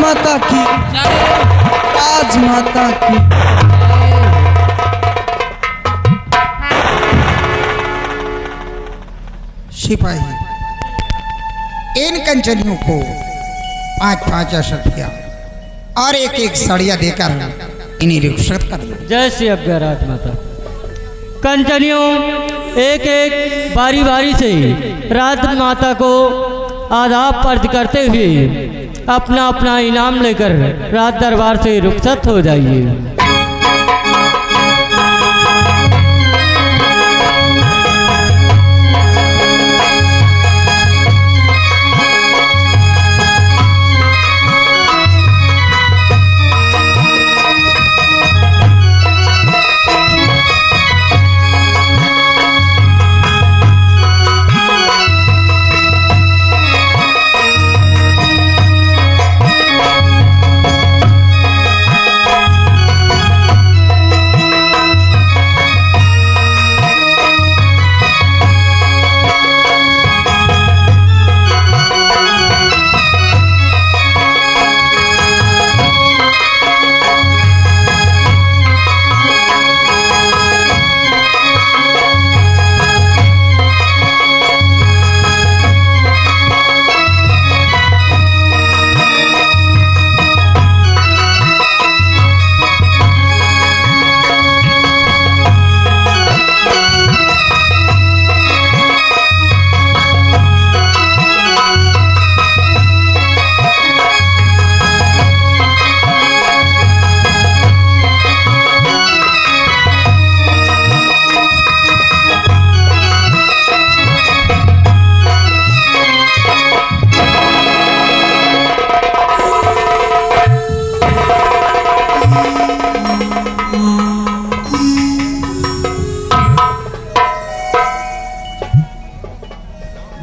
राजमाता की, राजमाता की। सिपाही इन कंचनियों को 5-5 अशर्फिया और एक सड़िया देकर इन्हें रुखसत कर दो। जय श्री अज्ञा राजमाता। कंचनियों एक एक बारी बारी से राजमाता को आदाब अर्ज करते हुए अपना अपना इनाम लेकर राज दरबार से रुखसत हो जाइए।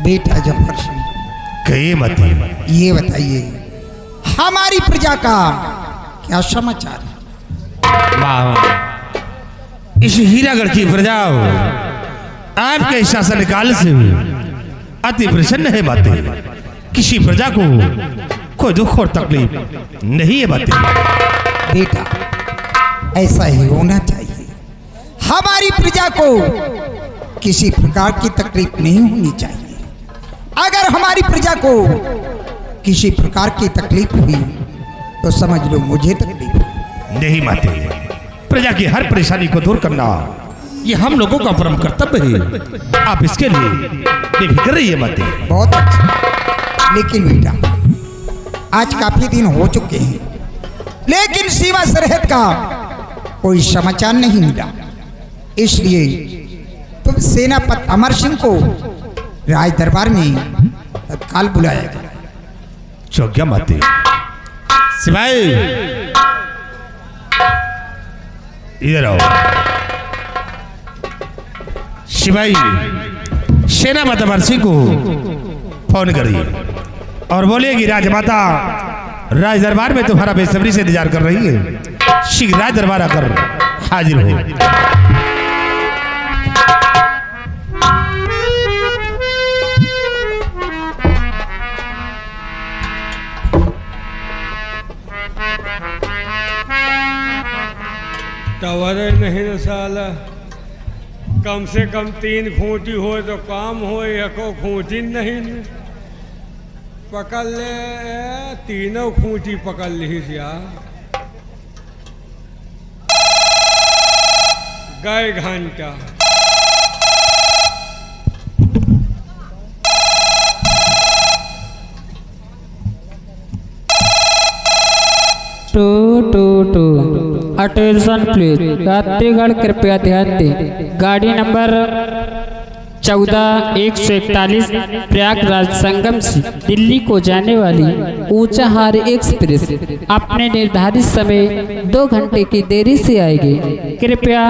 बेटा जफर सिंह, कहिए मत। ये बताइए हमारी प्रजा का क्या समाचार है? वाह, इस हीरागढ़ की प्रजा आपके शासन काल से अति प्रसन्न है। बातें किसी प्रजा को कोई दुख और तकलीफ नहीं है। बातें बेटा ऐसा ही होना चाहिए। हमारी प्रजा को किसी प्रकार की तकलीफ नहीं होनी चाहिए। अगर हमारी प्रजा को किसी प्रकार की तकलीफ हुई तो समझ लो मुझे तकलीफ हुई। नहीं माते, प्रजा की हर परेशानी को दूर करना ये हम लोगों का परम कर्तव्य है। आप इसके लिए बेफिक्र रहिए माते। बहुत अच्छा, लेकिन बेटा आज काफी दिन हो चुके हैं, लेकिन सीमा सरहद का कोई समाचार नहीं मिला। इसलिए तुम सेनापति अमर सिंह को राज दरबार में तत्काल बुलाया गया। चौकिया माते। सिपाही इधर आओ। सिपाही सेनापति अमर सिंह को फोन करिए और बोलिए कि राजमाता राज दरबार में तुम्हारा बेसब्री से इंतजार कर रही है। शीघ्र राज दरबार आकर हाजिर हो। टावर नहीं न साला, कम से कम 3 खूंटी हो तो काम हो। एको खूंटी नहीं न। पकड़ ले, तीनों खूंटी पकड़ ली गए घंटा। टू टू टू अटेंशन प्लीज। यात्रीगण कृपया ध्यान दें। गाड़ी नंबर 14-141 प्रयागराज संगम से दिल्ली को जाने वाली ऊंचाहार एक्सप्रेस अपने निर्धारित समय 2 घंटे की देरी से आएगी। कृपया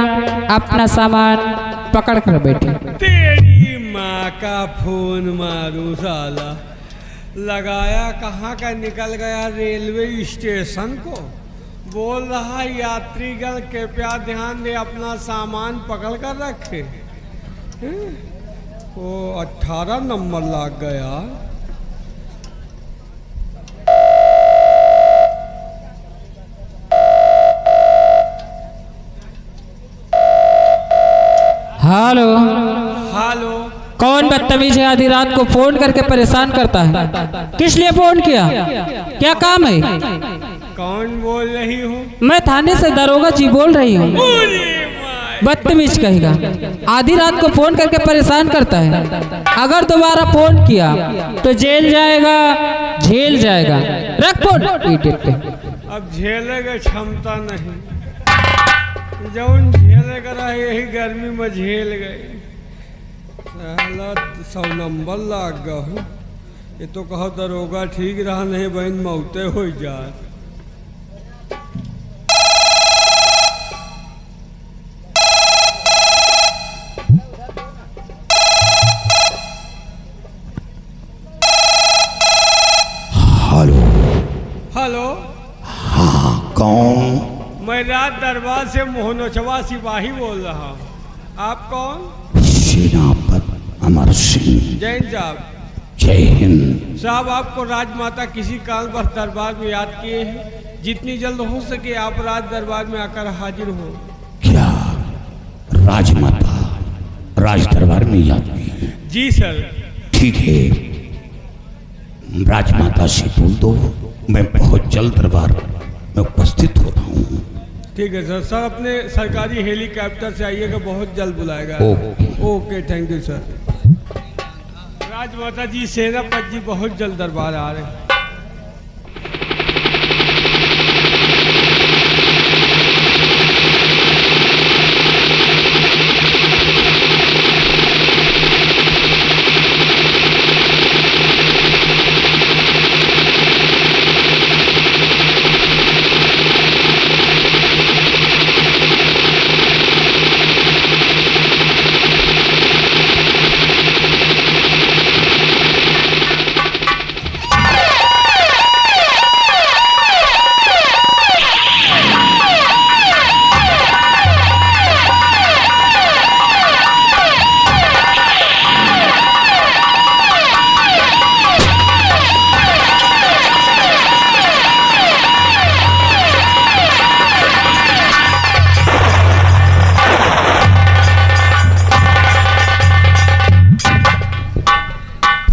अपना सामान पकड़ कर बैठे। तेरी माँ का फोन मारू साला, लगाया कहाँ का निकल गया रेलवे स्टेशन को। बोल रहा यात्रीगण कृपया ध्यान दे, अपना सामान पकड़ कर रखे। वो 18 नंबर लग गया। हेलो। हेलो। कौन बदतमीज है आधी रात को फोन करके परेशान करता है? किस लिए फोन किया? क्या काम है? कौन बोल रही हो? मैं थाने से दरोगा जी बोल रही हूँ। बदतमीज कहेगा, आधी रात को फोन करके परेशान करता है। अगर दोबारा फोन किया तो जेल जाएगा, झेल जाएगा। रख फोन। अब झेले का क्षमता नहीं, जौन झेले का रहा यही गर्मी में झेल गए। साला 100 नंबर लाग गया। ये तो कहो दरोगा ठीक रहा, नहीं बहन मौते हो जा। हेलो। हेलो। हाँ कौन? मैं रात दरबार से मोहनोचवा सिपाही बोल रहा हूँ। आप कौन? सेनापति अमर सिंह। जैन साहब। जय हिंद। साहब आपको राजमाता किसी कारण पर दरबार में याद किए हैं। जितनी जल्द हो सके आप राज दरबार में आकर हाजिर हो। क्या राजमाता राज दरबार में याद की? जी सर। ठीक है, राजमाता से बोल दो मैं बहुत जल्द दरबार में उपस्थित हो रहा हूँ। ठीक है सर। सर अपने सरकारी हेलीकॉप्टर से आइएगा, बहुत जल्द बुलाएगा। Okay thank you sir. Rajmata ji सेनापति जी बहुत जल्द दरबार आ रहे हैं।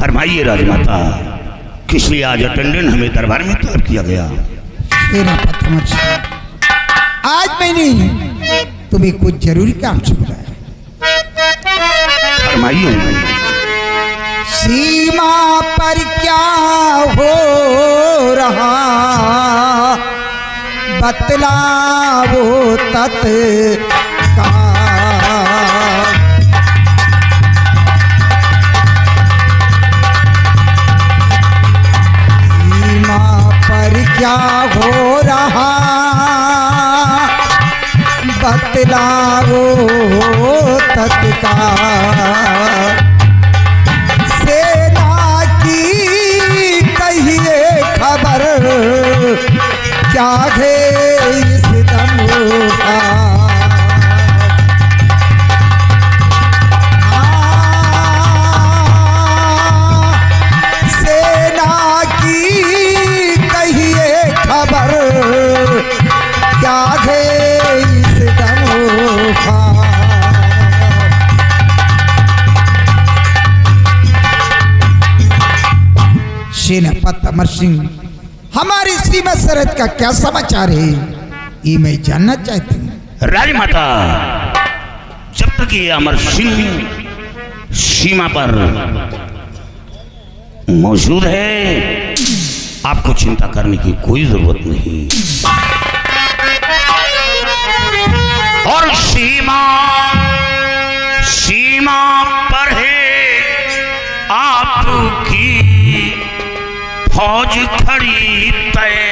फरमाइए राजमाता, किस लिए आज अटेंडेंट हमें दरबार में तलब किया गया? सेनापति अमर सिंह, आज मैंने तुम्हें कुछ जरूरी काम से बुलाया। फरमाइए। सीमा पर क्या हो रहा बतलाओ तत्काल। क्या हो रहा बतलाओ तत्काल। सेना की कहिए खबर क्या है इस दम का। क्या है इस दमोखा। सेनापति अमर सिंह, हमारी सीमा सरहद का क्या समाचार है ये मैं जानना चाहती हूँ। राजमाता, जब तक ये अमर सिंह सीमा पर मौजूद है आपको चिंता करने की कोई जरूरत नहीं। और सीमा पर है आपकी फौज खड़ी तैनात।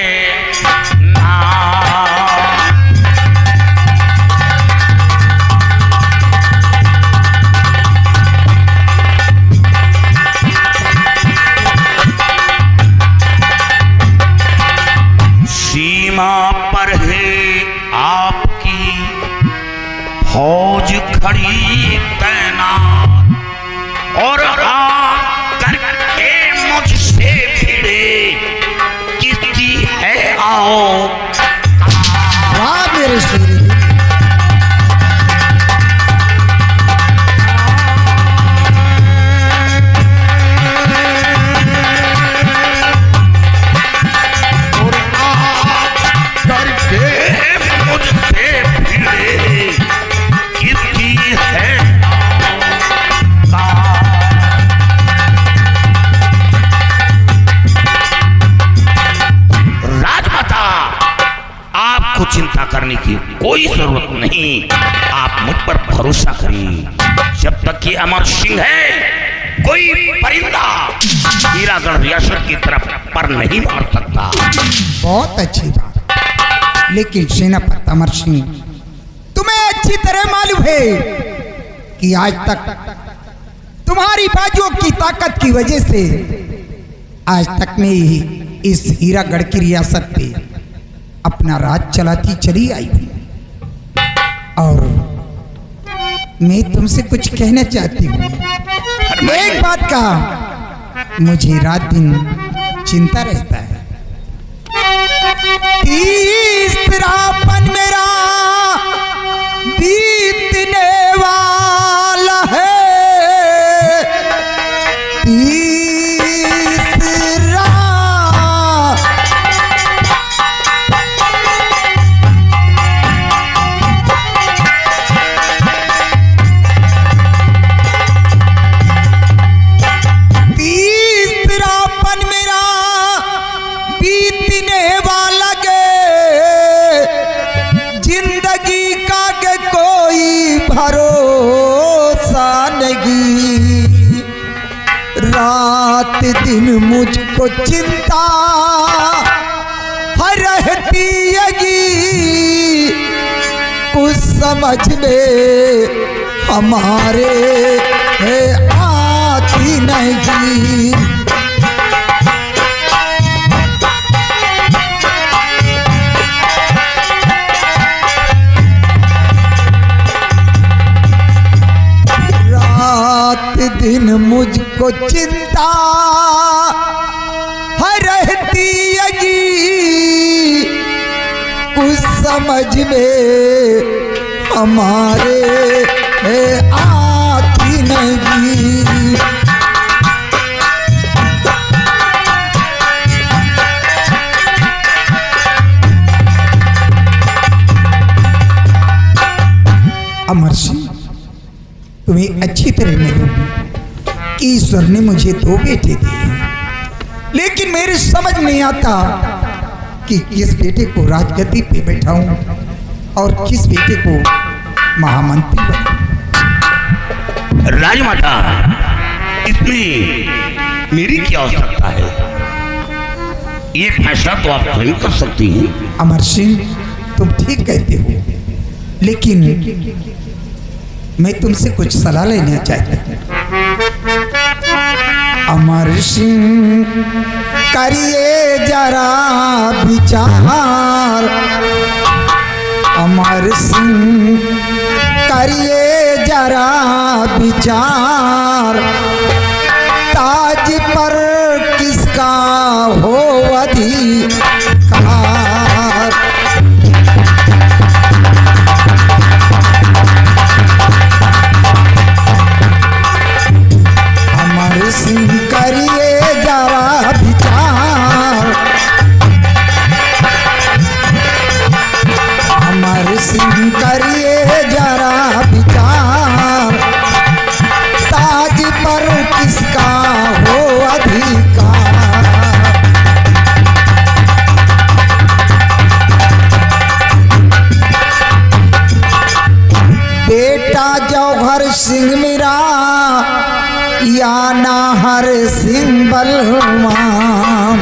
सीमा पर है आपकी फौज खड़ी तैनात। और आकर के मुझसे भिड़े किसकी है आओ। वाह मेरे शेर, चिंता करने की कोई जरूरत नहीं। आप मुझ पर भरोसा करिए। जब तक ये अमर सिंह है कोई परिंदा हीरागढ़ रियासत की तरफ पर नहीं मार सकता। बहुत अच्छी बात। लेकिन सेनापति अमर सिंह, तुम्हें अच्छी तरह मालूम है कि आज तक तुम्हारी बाजुओं की ताकत की वजह से आज तक मैं इस हीरागढ़ की रियासत पे अपना राज चलाती चली आई हूं। और मैं तुमसे कुछ कहना चाहती हूँ। एक बात का मुझे रात दिन चिंता रहता है। तीसरापन मेरा बीतने वाला है। तीसरापन मेरा बीतने वाला गे, जिंदगी का के कोई भरोसा नहीं। रात दिन मुझको चिंता हर रहती हैगी, कुछ समझ में हमारे है आती नहीं। रात दिन मुझको चिंता है रहती हैगी, कुछ समझ में हमारे है आती नहीं। अमर सिंह, तुम्हें अच्छी तरह मालूम कि ईश्वर ने मुझे 2 बेटे दिए, लेकिन मेरे समझ नहीं आता कि किस बेटे को राजगद्दी पे बैठाऊं और किस बेटे को महामंत्री बनाऊं। राजमाता, इसमें मेरी क्या आवश्यकता है? ये फैसला तो आप स्वयं कर सकती हैं। अमर सिंह, तुम ठीक कहते हो, लेकिन मैं तुमसे कुछ सलाह लेना चाहता हूँ। अमर सिंह, करिए जरा विचार। अमर सिंह, करिए जरा विचार। ताज पर किसका हो अधिकार। अमर सिंह, करिए जरा विचार। अमर सिंह, करिए जरा विचार। ताज पर किसका हो अधिकार। बेटा जौहर सिंह मेरा या नाहर सिंह बलवान,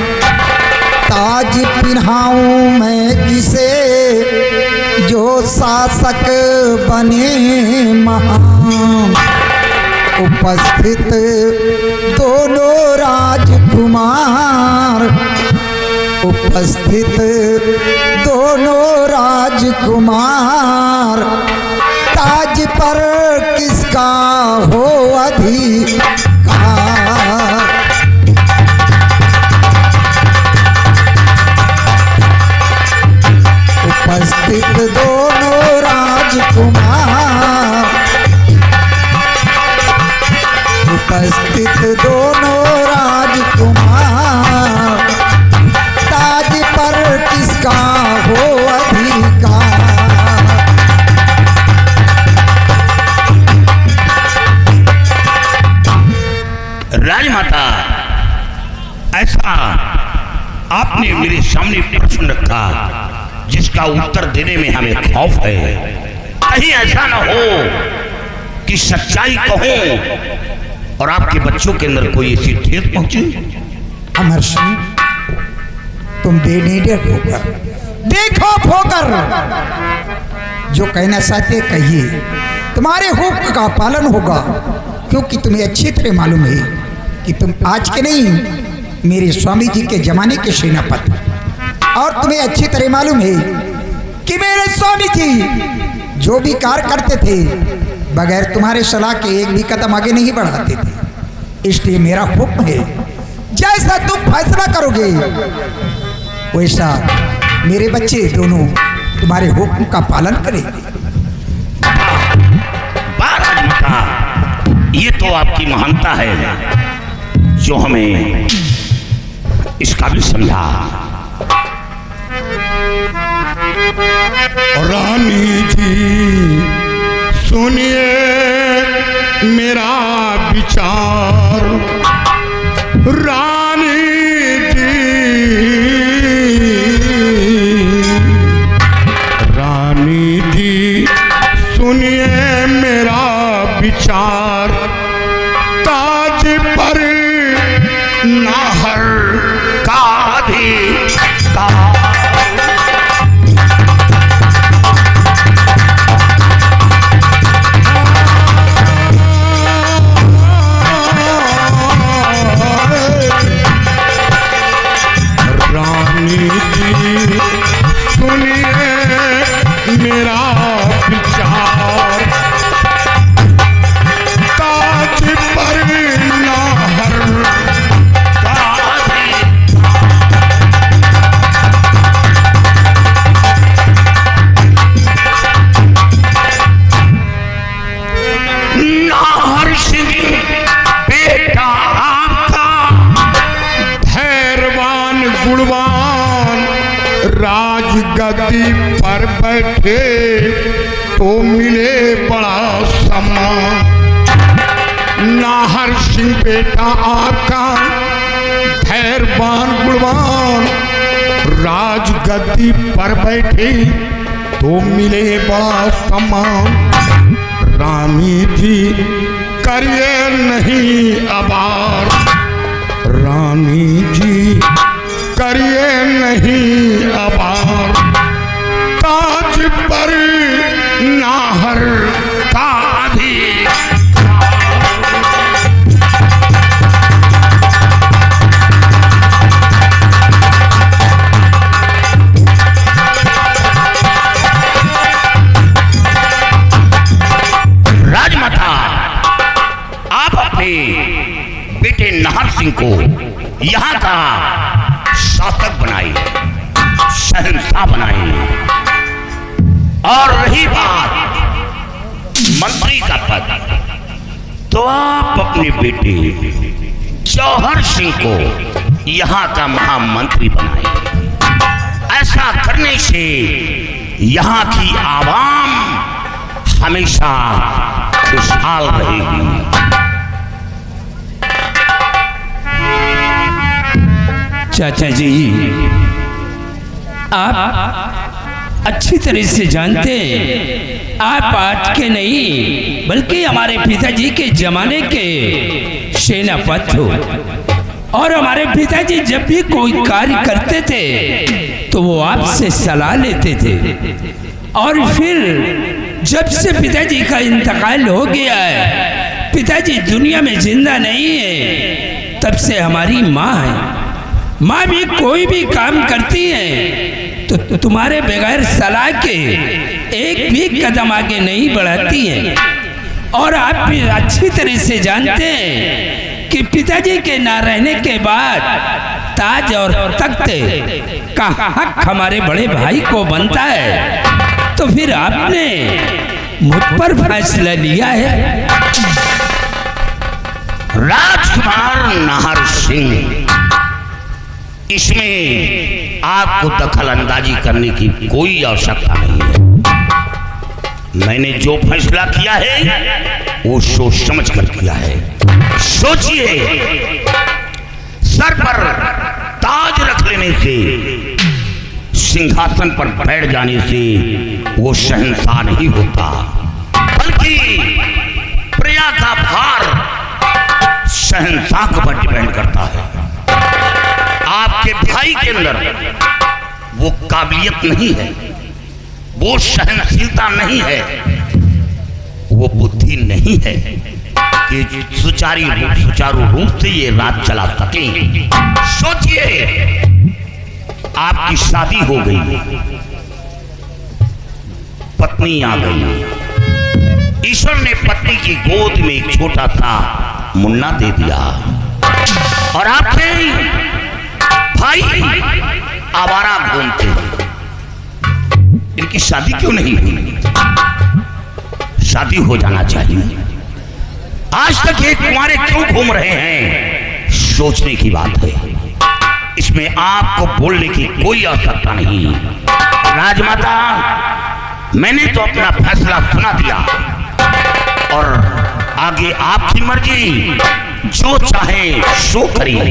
ताज पिन्हाऊं मैं किसे जो शासक बने महान। उपस्थित दोनों राजकुमार, उपस्थित दोनों राजकुमार। ताज पर किसका हो अधिकार। उपस्थित दोनों राजकुमार, उपस्थित दोनों राजकुमार। ताज पर किसका हो अधिकार। राजमाता, ऐसा आपने मेरे सामने प्रश्न रखा, जिसका उत्तर देने में हमें खौफ है। कहीं ऐसा ना हो कि सच्चाई कहूं और आपके बच्चों के अंदर कोई ऐसी ठेस पहुंचे। अमर सिंह, तुम बेनिडर होकर देखो होकर जो कहना चाहते कहिए, तुम्हारे हुक्म का पालन होगा, क्योंकि तुम्हें अच्छी तरह मालूम है कि तुम आज के नहीं मेरे स्वामी जी के जमाने के सेनापति, और तुम्हें अच्छी तरह मालूम है कि मेरे स्वामी जी जो भी कार्य करते थे बगैर तुम्हारे सलाह के एक भी कदम आगे नहीं बढ़ाते थे। इसलिए मेरा हुक्म है, जैसा तुम फैसला करोगे वैसा मेरे बच्चे दोनों तुम्हारे हुक्म का पालन करेंगे। ये तो आपकी महानता है जो हमें इस काबिल समझा। रानी जी सुनिए मेरा विचार, रानी जी, रानी जी सुनिए मेरा विचार, ताज पर नाहर का अधिकार। रानी जी सुनिए मेरा विचार, ताज पर नाहर का नाहर सिंह बेटा आपका धैर्यवान गुणवान राजगद्दी पर बैठे तो मिले बड़ा सम्मान। नाहर सिंह बेटा आपका धैर्यवान गुणवान राजगद्दी पर बैठे तो मिले बड़ा सम्मान। रानी जी करिए नहीं आभार, रानी जी करिए नहीं आभार, ताज पर नाहर का अधिकार। राजमाता, आप अपने बेटे नाहर सिंह को यहाँ का शासक बनाए, शहंशाह बनाए, और रही बात मंत्री का पद, तो आप अपने बेटे जौहर सिंह को यहाँ का महामंत्री बनाए। ऐसा करने से यहाँ की आवाम हमेशा खुशहाल रहेगी। चाचा जी, आप अच्छी तरह से जानते हैं, आप आज के नहीं बल्कि हमारे पिताजी के जमाने के सेनापति हो, और हमारे पिताजी जब भी कोई कार्य करते थे तो वो आपसे सलाह लेते थे। और फिर जब से पिताजी का इंतकाल हो गया है, पिताजी दुनिया में जिंदा नहीं है, तब से हमारी माँ है। माँ भी कोई भी काम करती है तो तुम्हारे बगैर सलाह के एक भी कदम आगे नहीं बढ़ाती है। और आप भी अच्छी तरह से जानते हैं कि पिताजी के ना रहने के बाद ताज और तख्त का हक हमारे बड़े भाई को बनता है। तो फिर आपने मुझ पर फैसला लिया है। राजकुमार नाहर सिंह, इसमें आपको दखल अंदाजी करने की कोई आवश्यकता नहीं है। मैंने जो फैसला किया है वो सोच समझ कर किया है। सोचिए, सर पर ताज रख लेने से सिंहासन पर बैठ जाने से वो शहंशाह नहीं होता, बल्कि प्रजा का भार शहंशाह पर डिपेंड करता है। आपके भाई के अंदर वो काबिलियत नहीं है, वो सहनशीलता नहीं है, वो बुद्धि नहीं है कि सुचारू रूप से ये राज चला सके। सोचिए, आपकी शादी हो गई, पत्नी आ गई, ईश्वर ने पत्नी की गोद में एक छोटा सा मुन्ना दे दिया और आपके भाई आवारा घूमते हैं। इनकी शादी क्यों नहीं हुई? शादी हो जाना चाहिए। आज तक ये कुंवारे क्यों घूम रहे हैं? सोचने की बात है। इसमें आपको बोलने की कोई आवश्यकता नहीं। राजमाता, मैंने तो अपना फैसला सुना दिया और आगे आपकी मर्जी, जो चाहे सो करिए।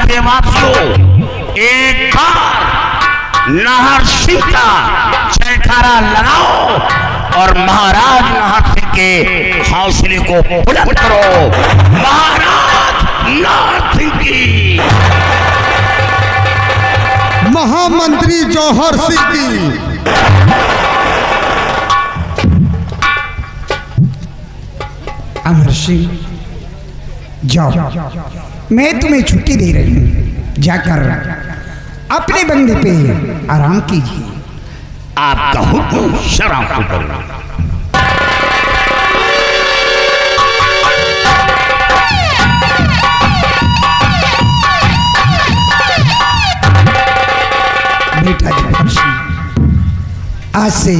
के वासियों, एक बार नाहर सिंह का जयकारा लगाओ और महाराज नाहर सिंह के हौसले को बुलंद करो। महाराज नाहर सिंह की, महामंत्री जौहर सिंह की, अमर सिंह जाओ, मैं तुम्हें छुट्टी दे रही हूँ, जाकर अपने बंगले पे आराम कीजिए। आपका हुक्म शराब को बेटा जौहर सिंह, आज से